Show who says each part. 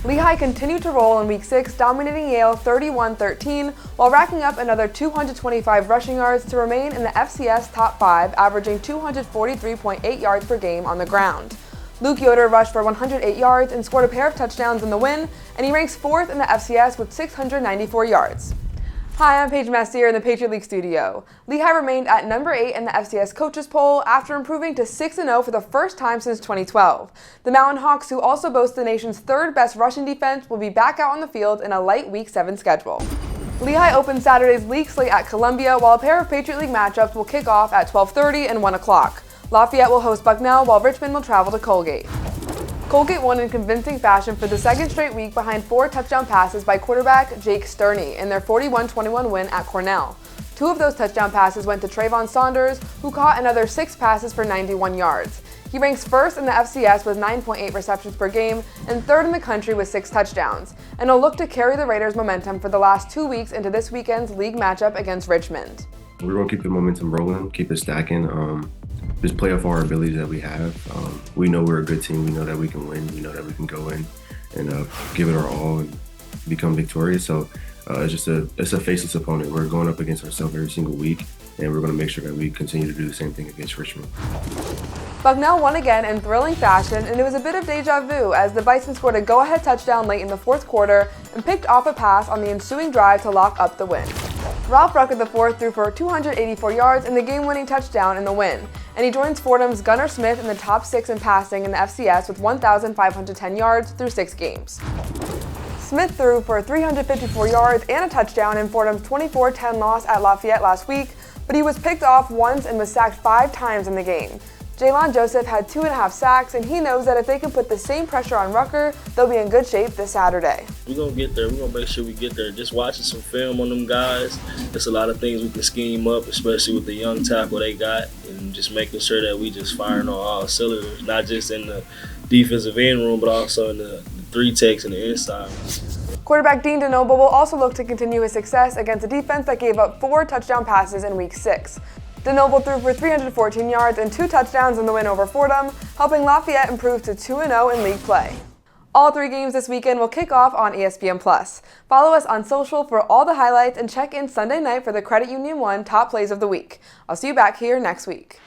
Speaker 1: Lehigh continued to roll in Week 6, dominating Yale 31-13, while racking up another 225 rushing yards to remain in the FCS top 5, averaging 243.8 yards per game on the ground. Luke Yoder rushed for 108 yards and scored a pair of touchdowns in the win, and he ranks 4th in the FCS with 694 yards. Hi, I'm Paige Messier in the Patriot League studio. Lehigh remained at number 8 in the FCS coaches poll after improving to 6-0 for the first time since 2012. The Mountain Hawks, who also boast the nation's 3rd best rushing defense, will be back out on the field in a light Week 7 schedule. Lehigh opens Saturday's league slate at Columbia, while a pair of Patriot League matchups will kick off at 12:30 and 1 o'clock. Lafayette will host Bucknell, while Richmond will travel to Colgate. Colgate won in convincing fashion for the second straight week behind 4 touchdown passes by quarterback Jake Sterney in their 41-21 win at Cornell. 2 of those touchdown passes went to Trayvon Saunders, who caught another 6 passes for 91 yards. He ranks 1st in the FCS with 9.8 receptions per game and 3rd in the country with 6 touchdowns, and will look to carry the Raiders' momentum for the last 2 weeks into this weekend's league matchup against Richmond.
Speaker 2: We're going to keep the momentum rolling, keep it stacking. Just play off our abilities that we have. We know we're a good team. We know that we can win. We know that we can go in and give it our all and become victorious. So it's a faceless opponent. We're going up against ourselves every single week, and we're going to make sure that we continue to do the same thing against Richmond.
Speaker 1: Bucknell won again in thrilling fashion, and it was a bit of deja vu as the Bison scored a go-ahead touchdown late in the 4th quarter and picked off a pass on the ensuing drive to lock up the win. Ralph Rucker IV threw for 284 yards and the game-winning touchdown in the win, and he joins Fordham's Gunnar Smith in the top 6 in passing in the FCS with 1,510 yards through 6 games. Smith threw for 354 yards and a touchdown in Fordham's 24-10 loss at Lafayette last week, but he was picked off once and was sacked 5 times in the game. Jalen Joseph had 2.5 sacks, and he knows that if they can put the same pressure on Rucker, they'll be in good shape this Saturday.
Speaker 3: We're going to get there. We're going to make sure we get there. Just watching some film on them guys, there's a lot of things we can scheme up, especially with the young tackle they got, and just making sure that we just firing on all cylinders, not just in the defensive end room, but also in the 3 techs and the inside.
Speaker 1: Quarterback Dean DeNoble will also look to continue his success against a defense that gave up 4 touchdown passes in Week 6. DeNoble threw for 314 yards and 2 touchdowns in the win over Fordham, helping Lafayette improve to 2-0 in league play. All 3 games this weekend will kick off on ESPN+. Follow us on social for all the highlights and check in Sunday night for the Credit Union 1 Top Plays of the Week. I'll see you back here next week.